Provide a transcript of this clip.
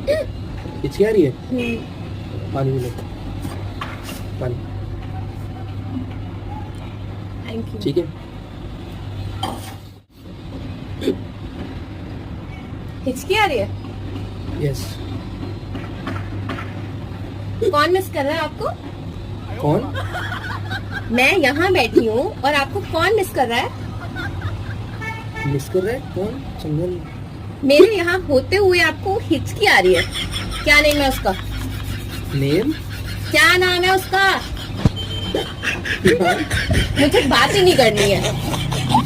हिचकी आ रही है? पानी लो, पानी। Thank you. ठीक है। हिचकी आ रही है? यस। कौन मिस कर रहा है आपको? कौन? मैं यहाँ बैठी हूँ और आपको कौन मिस कर रहा है? मिस कर रहा है? कौन? समझा नहीं। मेरे यहाँ होते हुए आपको हिचकी आ रही है। क्या नेम है उसका? नेम? क्या नाम है उसका? मुझे बात ही नहीं करनी है।